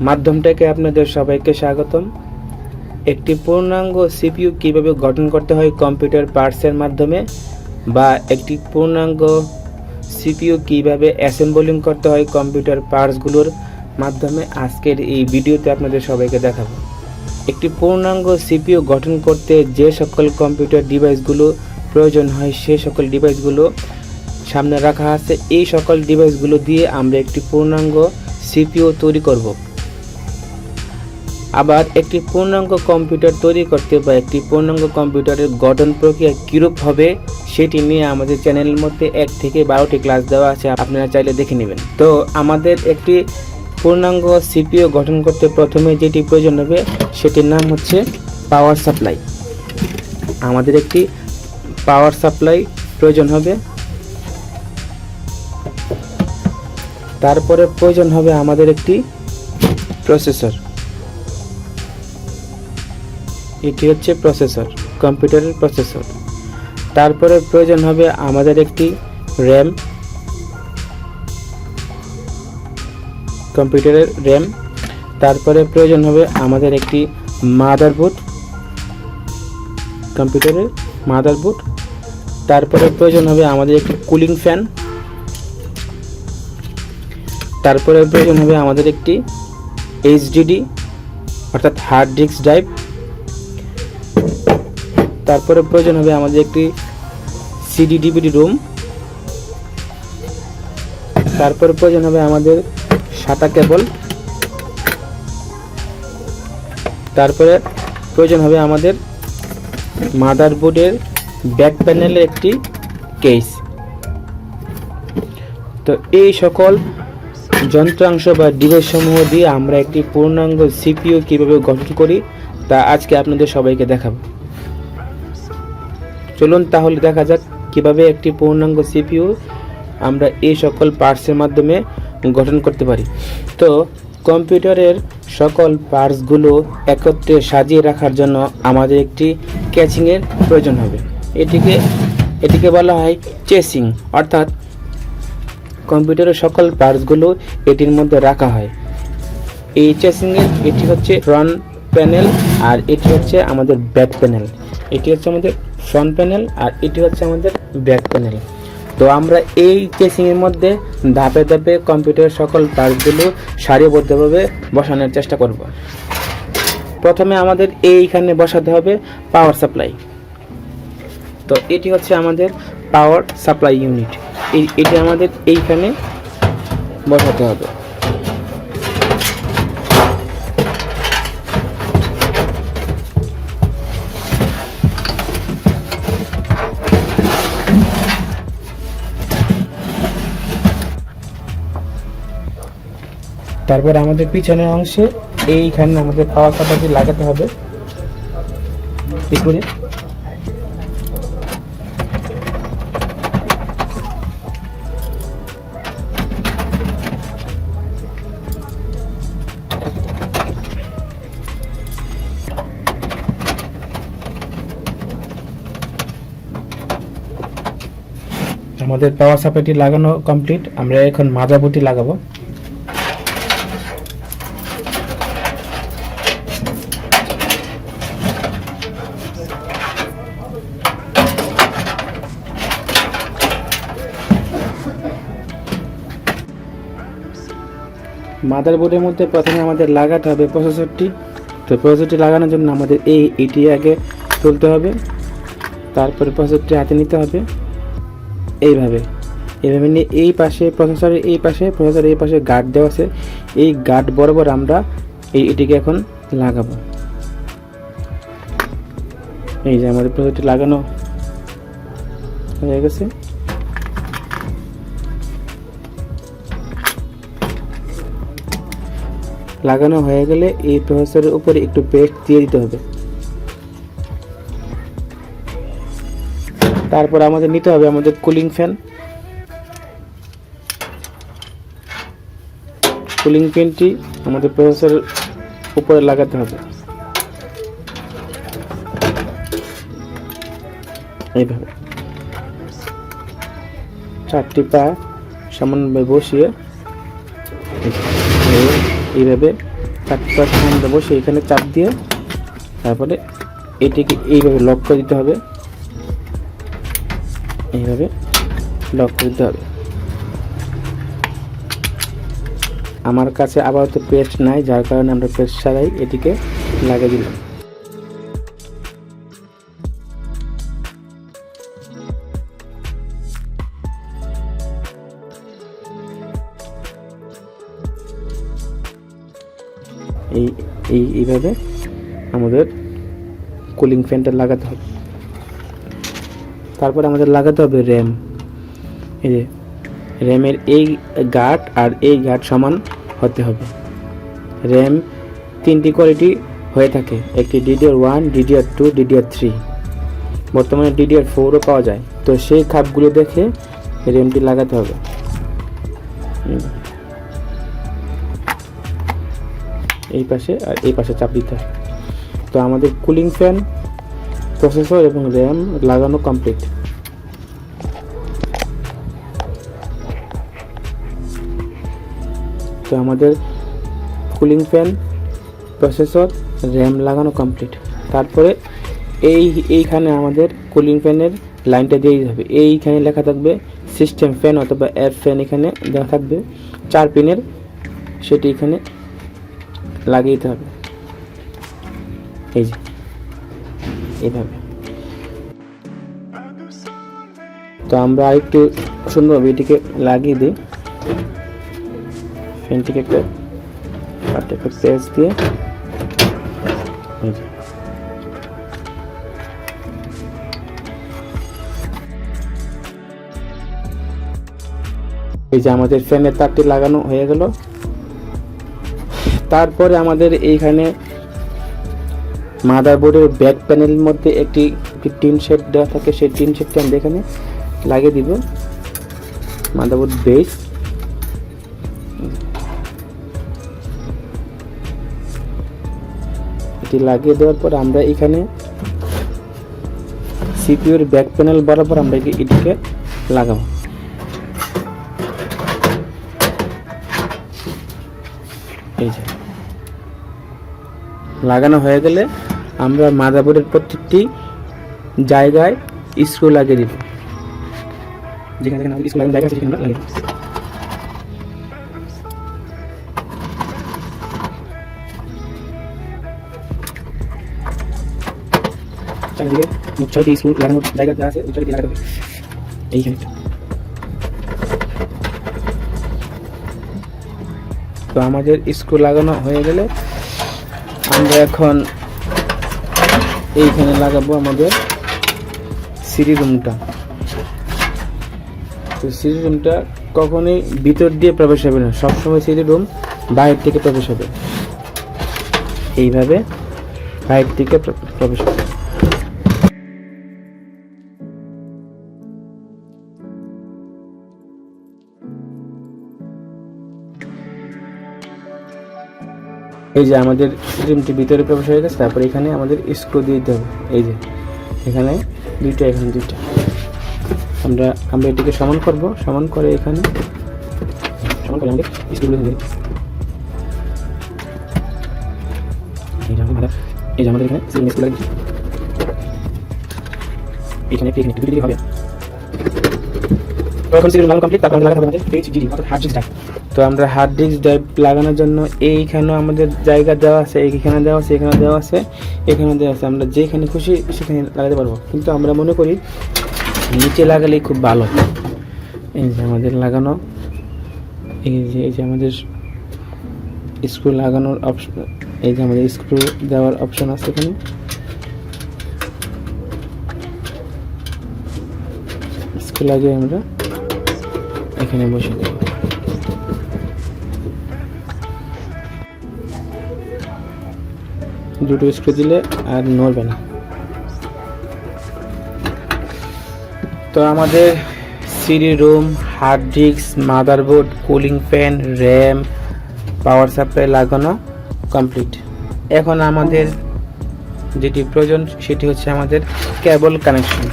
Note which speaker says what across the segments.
Speaker 1: মাধ্যম থেকে আপনাদের সবাইকে স্বাগতম। একটি পূর্ণাঙ্গ সিপিইউ কিভাবে গঠন করতে হয় কম্পিউটার পার্টসের মাধ্যমে, বা একটি পূর্ণাঙ্গ সিপিইউ কিভাবে অ্যাসেম্বলিং করতে হয় কম্পিউটার পার্টসগুলোর মাধ্যমে, আজকের এই ভিডিওতে আপনাদের সবাইকে দেখাবো। একটি পূর্ণাঙ্গ সিপিইউ গঠন করতে যে সকল কম্পিউটার ডিভাইসগুলো প্রয়োজন হয় সে সকল ডিভাইসগুলো সামনে রাখা আছে। এই সকল ডিভাইসগুলো দিয়ে আমরা একটি পূর্ণাঙ্গ সিপিইউ তৈরি করব। আবার একটি পূর্ণাঙ্গ কম্পিউটার তৈরি করতে বা একটি পূর্ণাঙ্গ কম্পিউটারের গঠন প্রক্রিয়া কীরূপ হবে সেটি নিয়ে আমাদের চ্যানেলের মধ্যে 1 থেকে 12টি ক্লাস দেওয়া আছে, আপনারা চাইলে দেখে নেবেন। তো আমাদের একটি পূর্ণাঙ্গ সিপিইউ গঠন করতে প্রথমে যেটি প্রয়োজন হবে সেটির নাম হচ্ছে পাওয়ার সাপ্লাই। আমাদের একটি পাওয়ার সাপ্লাই প্রয়োজন হবে। তারপরে প্রয়োজন হবে আমাদের একটি প্রসেসর। এটি হচ্ছে প্রসেসর, কম্পিউটারের প্রসেসর। তারপরে প্রয়োজন হবে আমাদের একটি র্যাম, কম্পিউটারের র্যাম। তারপরে প্রয়োজন হবে আমাদের একটি মাদারবোর্ড, কম্পিউটারের মাদারবোর্ড। তারপরে প্রয়োজন হবে আমাদের একটি কুলিং ফ্যান। তারপরে প্রয়োজন হবে আমাদের একটি এইচডিডি অর্থাৎ হার্ড ডিস্ক ড্রাইভ। তারপরে প্রয়োজন হবে আমাদের একটি সিডি ডিভিডি রুম। তারপরে প্রয়োজন হবে আমাদের SATA কেবল। তারপরে প্রয়োজন হবে আমাদের মাদারবোর্ডের ব্যাক প্যানেলের একটি কেস। তো এই সকল যন্ত্রাংশ বা ডিভাইস সমূহ দিয়ে আমরা একটি পূর্ণাঙ্গ সিপিইউ কিভাবে গঠন করি তা আজকে আপনাদের সবাইকে দেখাবো। চলুন তাহলে দেখা যাক কিভাবে একটি পূর্ণাঙ্গ সিপিইউ আমরা এই সকল পার্টসের মাধ্যমে গঠন করতে পারি। তো কম্পিউটারের সকল পার্টসগুলো একত্রে সাজিয়ে রাখার জন্য আমাদের একটি ক্যাচিংয়ের প্রয়োজন হবে। এটিকে বলা হয় চেসিং, অর্থাৎ কম্পিউটারের সকল পার্টসগুলো এটির মধ্যে রাখা হয়। এই চেসিংয়ের এটি হচ্ছে ফ্রন্ট প্যানেল আর এটি হচ্ছে আমাদের ব্যাক প্যানেল। এটি হচ্ছে আমাদের ফ্রন্ট প্যানেল আর এটি হচ্ছে আমাদের ব্যাক প্যানেল। তো আমরা এই চেসিংয়ের মধ্যে ধাপে ধাপে কম্পিউটারের সকল পার্টসগুলো সারিবদ্ধভাবে বসানোর চেষ্টা করব। প্রথমে আমাদের এইখানে বসাতে হবে পাওয়ার সাপ্লাই। তো এটি হচ্ছে আমাদের পাওয়ার সাপ্লাই ইউনিট। এটি আমাদের এইখানে বসাতে হবে। তারপর আমাদের পিছনের অংশে এইখানে আমাদের পাওয়ার সাপ্লাইটি লাগাতে হবে। করে আমাদের পাওয়ার সাপ্লাইটি লাগানো কমপ্লিট। আমরা এখন মাদারবোর্ডটি লাগাবো। মাদারবোর্ডের মধ্যে প্রথমে আমাদের লাগাতে হবে প্রসেসরটি। তো প্রসেসরটি লাগানোর জন্য আমাদের এটি আগে তুলতে হবে। তারপরে প্রসেসরটি হাতে নিতে হবে এইভাবে নিয়ে এই পাশে প্রসেসরের এই পাশে গার্ড দেওয়া আছে। এই গার্ড বরাবর আমরা এটিকে এখন লাগাবো। এই যে আমাদের প্রসেসরটি লাগানো হয়ে গেছে। লাগানো হয়ে গেলে এই প্রসেসরের উপরে একটু পেস্ট দিয়ে দিতে হবে। তারপর আমাদের নিতে হবে আমাদের কুলিং ফ্যান। কুলিং ফ্যানটি আমাদের প্রসেসরের উপরে লাগাতে হবে এইভাবে। 4টি পা সামান্যভাবে বসিয়ে এইভাবে 4টা ফ্যান দেবো, সেইখানে চাপ দিয়ে তারপরে এটিকে এইভাবে লক করে দিতে হবে, এইভাবে লক করে দিতে হবে। আমার কাছে আপাতত পেস্ট নাই, যার কারণে আমরা পেস্ট ছাড়াই এটিকে লাগিয়ে দিলাম। এইভাবে আমাদের কুলিং ফ্যানটা লাগাতে হবে। তারপরে আমাদের লাগাতে হবে র্যাম। এই যে র্যামের এই গার্ড আর এই গার্ড সমান হতে হবে। র্যাম 3টি কোয়ালিটি হয়ে থাকে, একটি DDR1, DDR2, DDR3, বর্তমানে DDR4ও পাওয়া যায়। তো সেই খাপগুলো দেখে র্যামটি লাগাতে হবে। এই পাশে আর এই পাশে চাপ দিতে হবে। তো আমাদের কুলিং ফ্যান, প্রসেসর এবং র্যাম লাগানো কমপ্লিট। তো আমাদের কুলিং ফ্যান, প্রসেসর, র্যাম লাগানো কমপ্লিট। তারপরে এইখানে আমাদের কুলিং ফ্যানের লাইনটা দিয়ে দিতে হবে। এইখানে লেখা থাকবে সিস্টেম ফ্যান অথবা এয়ার ফ্যান, এখানে দেওয়া থাকবে 4 পিনের, সেটি এখানে লাগিয়ে দিতে হবে। এই যে এইভাবে। তো আমরা আরেকটু সুন্দরভাবে এটিকে লাগিয়ে দিই। ফ্যানটিকে একটা পেঁচ দিয়ে এই যে আমাদের ফ্যানের তারটি লাগানো হয়ে গেল। তারপরে আমাদের এইখানে মাদারবোর্ডের ব্যাক প্যানেলের মধ্যে একটি টিন শেড দেওয়া থাকে, সেই টিন শেডটি আমরা এখানে লাগিয়ে দিব। মাদারবোর্ড বেস, এটি লাগিয়ে দেওয়ার পর আমরা এখানে সিপিইউর ব্যাক প্যানেল বরাবর আমরা এটিকে লাগাবো। এই যে লাগানো হয়ে গেলে আমরা মাদারবোর্ডের প্রত্যেকটি জায়গায় স্ক্রু লাগিয়ে দিব। যেখানে আমাদের স্ক্রু লাগানোর জায়গা আছে সেখানে আমরা লাগিয়ে দিব। চারিদিকে 6টি স্ক্রু লাগানোর জায়গা যা আছে ওই জায়গায় লাগাতে হবে এইখানে। তো আমাদের স্ক্রু লাগানো হয়ে গেলে আমরা এখন এইখানে লাগাবো আমাদের সিডি রুমটা। তো সিডি রুমটা কখনোই ভিতর দিয়ে প্রবেশ হবে না, সবসময় সিডি রুম বাইরে থেকে প্রবেশ হবে, এইভাবে বাইরে থেকে প্রবেশ হবে। এই যে আমাদের রুমটি ভিতরে প্রবেশ হয়ে গেছে। তারপরে এখানে আমাদের স্ক্রু দিয়ে দিতে হবে। এই যে এখানে দুইটা, এখানে দুইটা। আমরা এটিকে সমান করব, সমান করে এখানে সমান করে আমাদের স্ক্রুগুলো দিয়ে এই যে আমাদের এখানে সিলিং স্ক্রু লাগিয়ে এখানে দুটো হবে। তো এখন সিলিং লাগানো কমপ্লিট। তারপর লাগাতে হবে আমাদের HDD অর্থাৎ হার্ড ডিস্ক ড্রাইভ। তো আমরা হার্ড ডিস্ক ড্রাইভ লাগানোর জন্য এইখানেও আমাদের জায়গা দেওয়া আছে, এইখানে দেওয়া আছে, এখানে দেওয়া আছে, এখানে দেওয়া আছে। আমরা যেখানে খুশি সেখানে লাগাতে পারবো, কিন্তু আমরা মনে করি নিচে লাগালেই খুব ভালো। এই যে আমাদের লাগানো, এই যে আমাদের স্ক্রু লাগানোর অপশন, এই যে আমাদের স্ক্রু দেওয়ার অপশন আছে এখানে। স্ক্রু লাগিয়ে আমরা এখানে বসে দেব। দুটো স্ক্রু দিলে আর নড়বে না। তো আমাদের CD ROM, hard disk, motherboard, cooling fan, RAM, power supply লাগানো কমপ্লিট। এখন আমাদের যেটি প্রয়োজন সেটি হচ্ছে আমাদের কেবল কানেকশন।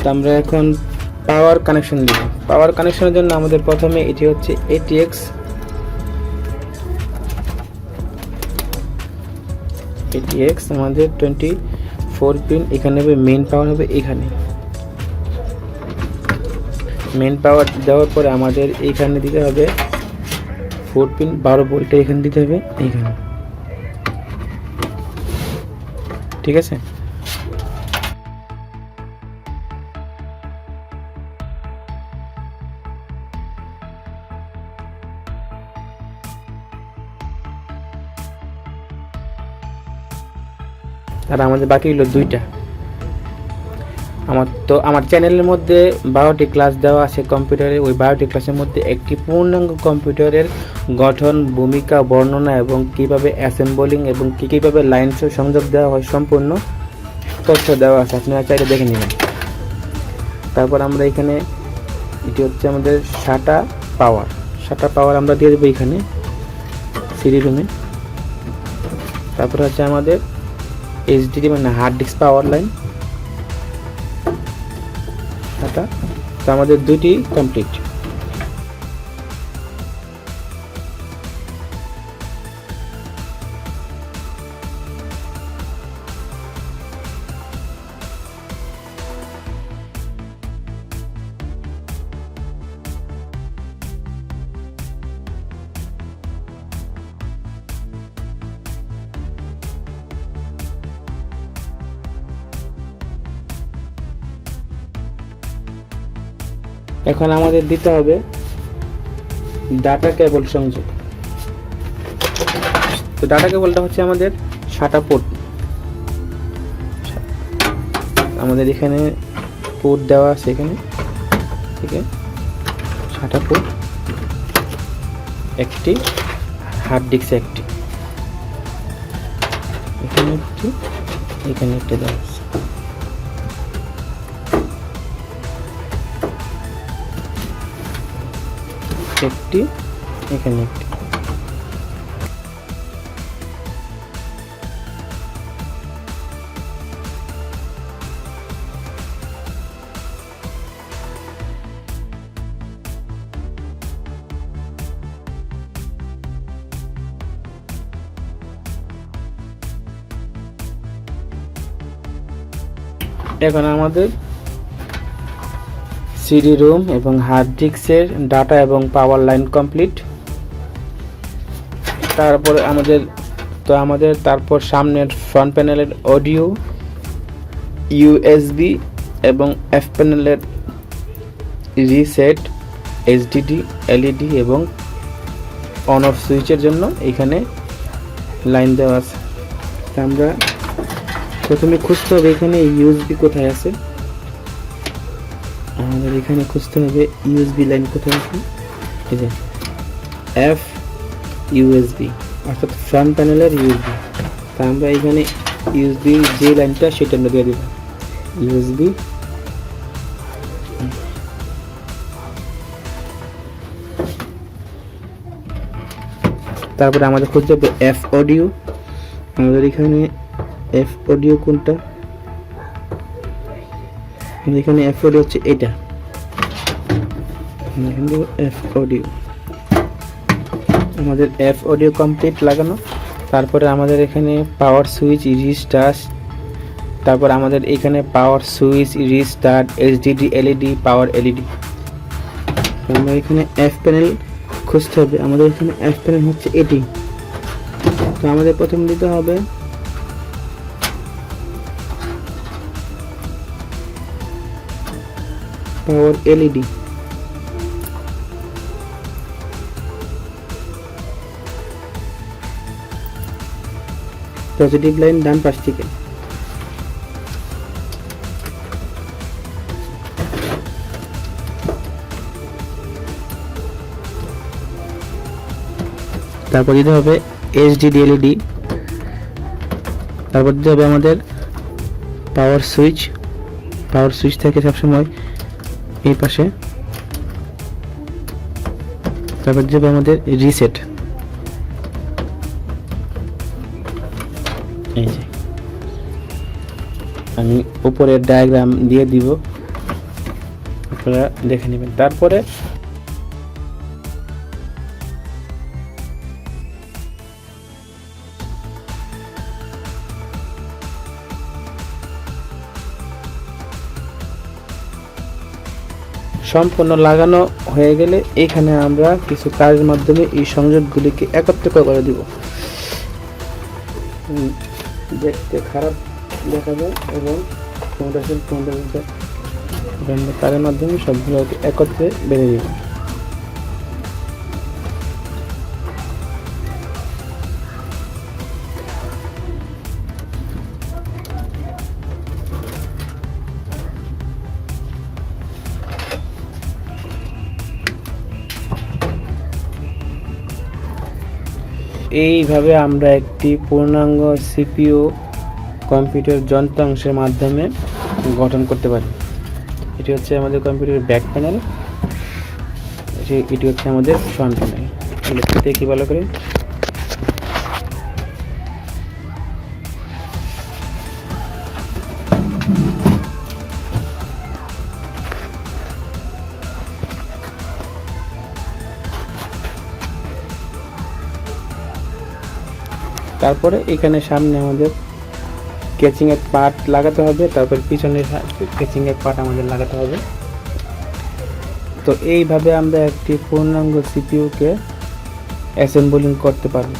Speaker 1: তো আমরা এখন পাওয়ার কানেকশন দিব। পাওয়ার কানেকশনের জন্য আমাদের প্রথমে এটি হচ্ছে ATX ATX আমাদের 24 পিন। এখানে হবে মেইন পাওয়ার, হবে এখানে মেইন পাওয়ার দেওয়ার পরে আমাদের এইখানে দিতে হবে 4 পিন 12 ভোল্টে, এখানে দিতে হবে এইখানে, ঠিক আছে। আর আমাদের বাকি হলো দুইটা। আমার চ্যানেলের মধ্যে 12টি ক্লাস দেওয়া আছে কম্পিউটারে। ওই 12টি ক্লাসের মধ্যে একটি পূর্ণাঙ্গ কম্পিউটারের গঠন, ভূমিকা, বর্ণনা এবং কিভাবে অ্যাসেম্বলিং এবং কীভাবে লাইন সংযোগ দেওয়া হয় সম্পূর্ণ তথ্য দেওয়া আছে, আপনারা চাইলে দেখে নেবেন। তারপর আমরা এখানে এটি হচ্ছে আমাদের SATA পাওয়ার আমরা দিয়ে দেবো এখানে সিডি রুমে। তারপর হচ্ছে আমাদের HDD মানে হার্ড ডিস্ক পাওয়ার লাইন, তো আমাদের দুইটি কমপ্লিট। এখন আমাদের দিতে হবে ডাটা কেবল সংযোগ। তো ডাটা কেবলটা হচ্ছে আমাদের SATA পোর্ট। আমাদের এখানে পোর্ট দেওয়া আছে এখানে, ঠিক আছে। SATA পোর্ট একটি, হার্ড ডিস্ক একটি, এখানে একটি, এখানে একটা দেওয়া আছে। একটি, এখানে একটি। এখন আমাদের সিডি রুম এবং হার্ড ডিস্কের ডাটা এবং পাওয়ার লাইন কমপ্লিট। তারপর তারপর সামনের ফ্রন্ট প্যানেলের অডিও, USB এবং এফ প্যানেলের রিসেট, HDD, LED এবং অন অফ সুইচের জন্য এখানে লাইন দেওয়া আছে। আমরা প্রথমে খুঁজতে হবে এখানে USB কোথায় আছে। আমাদের এখানে খুঁজতে হবে USB লাইন কোথায় আছে, এই যে USB, অর্থাৎ ফ্রন্ট প্যানেলের USB। তা আমরা এখানে USB যে লাইনটা সেটা আমরা দিয়ে দেব USB। তারপরে আমাদের খুঁজতে হবে F অডিও। আমাদের এখানে F অডিও কোনটা, এখানে F অডিও হচ্ছে এটা, F অডিও। আমাদের F অডিও কমপ্লিট লাগানো। তারপরে আমাদের এখানে পাওয়ার সুইচ, রিস্টার্ট, তারপর আমাদের এখানে পাওয়ার সুইচ, রিস্টার্ট, HDD, LED, পাওয়ার LED। আমরা এখানে F প্যানেল খুঁজতে হবে। আমাদের এখানে F প্যানেল হচ্ছে এটি। তো আমাদের প্রথম দিতে হবে পাওয়ার LED। পজিটিভ লাইন ডান পাশ থেকে। তারপর দিতে হবে HDD, LED। তারপর দিতে হবে আমাদের পাওয়ার সুইচ থাকে সবসময় এই পাশে। তারপর দিতে হবে আমাদের রিসেট, এই যে আমি উপরের ডায়াগ্রাম দিয়ে দিব, আপনারা দেখে নেবেন। তারপরে সম্পূর্ণ লাগানো হয়ে গেলে এখানে আমরা কিছু কাজের মাধ্যমে এই সংযোগগুলিকে একত্রিত করে দিব। দেখতে খারাপ দেখাবে এবং তারের মাধ্যমে সবগুলোকে একত্রে বেঁধে দিব। এইভাবে আমরা একটি পূর্ণাঙ্গ সিপিইউ কম্পিউটার যন্ত্রাংশের মাধ্যমে গঠন করতে পারি। এটি হচ্ছে আমাদের কম্পিউটারের ব্যাক প্যানেল, এটি হচ্ছে আমাদের ফ্রন্ট প্যানেল। দেখি ভালো করে। তারপরে এখানে সামনে আমাদের কেচিং এর পার্ট লাগাতে হবে, তারপর পিছনের কেচিং এর পার্ট আমাদের লাগাতে হবে। তো এইভাবে আমরা একটি পূর্ণাঙ্গ সিপিইউ কে অ্যাসেম্বলিং করতে পারবো।